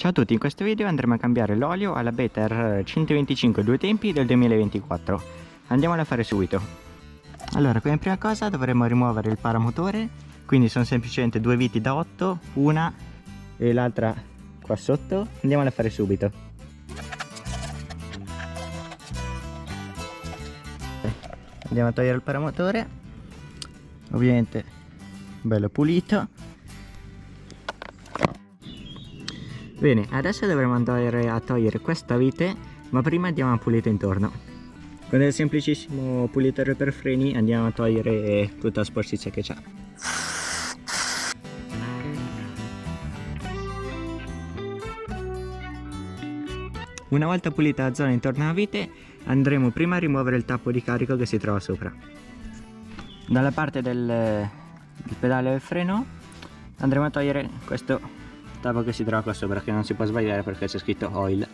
Ciao a tutti, in questo video andremo a cambiare l'olio alla Better 125 due tempi del 2024. Andiamola a fare subito. Allora, come prima cosa dovremo rimuovere il paramotore, quindi sono semplicemente due viti da 8, una e l'altra qua sotto. Andiamola a fare subito. Andiamo a togliere il paramotore, ovviamente bello pulito. Bene, adesso dovremo andare a togliere questa vite, ma prima andiamo a pulire intorno. Con il semplicissimo pulitore per freni andiamo a togliere tutta la sporcizia che c'ha. Una volta pulita la zona intorno alla vite, andremo prima a rimuovere il tappo di carico che si trova sopra. Dalla parte del pedale del freno andremo a togliere questo tappo che si trova qua sopra, che non si può sbagliare perché c'è scritto oil.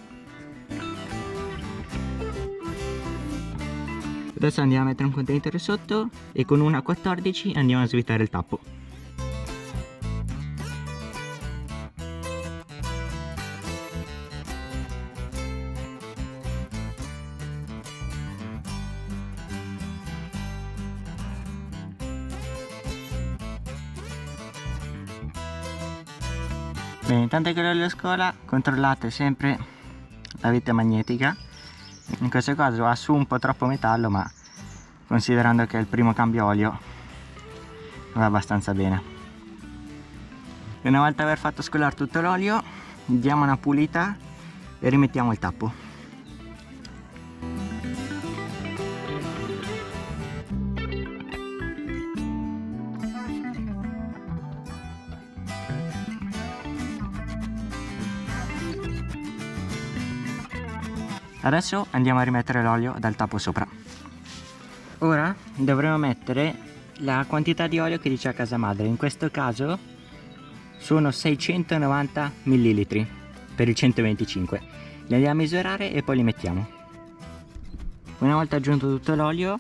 Adesso andiamo a mettere un contenitore sotto e con una 14 andiamo a svitare il tappo. Bene, intanto che l'olio scola, controllate sempre la vite magnetica. In questo caso ha su un po' troppo metallo, ma considerando che è il primo cambio olio va abbastanza bene. Una volta aver fatto scolare tutto l'olio, diamo una pulita e rimettiamo il tappo. Adesso andiamo a rimettere l'olio dal tappo sopra. Ora dovremo mettere la quantità di olio che dice a casa madre. In questo caso sono 690 ml per il 125. Li andiamo a misurare e poi li mettiamo. Una volta aggiunto tutto l'olio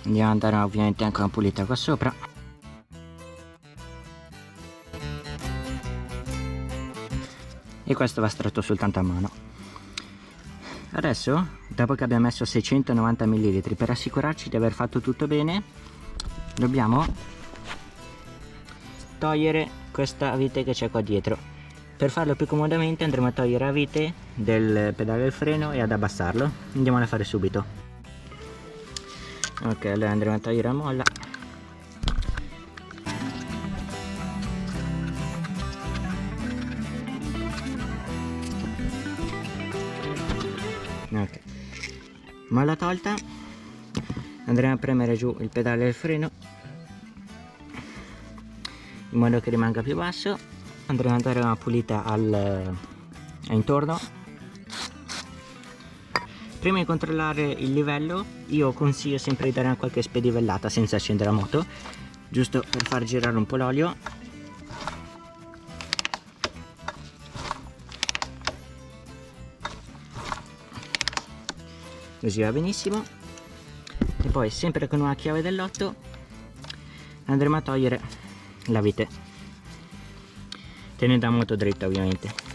andiamo a dare ovviamente anche una pulita qua sopra. E questo va stretto soltanto a mano. Adesso, dopo che abbiamo messo 690 ml, per assicurarci di aver fatto tutto bene, dobbiamo togliere questa vite che c'è qua dietro. Per farlo più comodamente andremo a togliere la vite del pedale del freno e ad abbassarlo. Andiamolo a fare subito. Ok, allora andremo a togliere la molla. Ok, molla tolta, andremo a premere giù il pedale del freno in modo che rimanga più basso. Andremo a dare una pulita intorno. Prima di controllare il livello io consiglio sempre di dare una qualche spedivellata senza accendere la moto, giusto per far girare un po' l'olio. Così va benissimo. E poi sempre con una chiave dell'8 andremo a togliere la vite, tenendo la moto dritta ovviamente.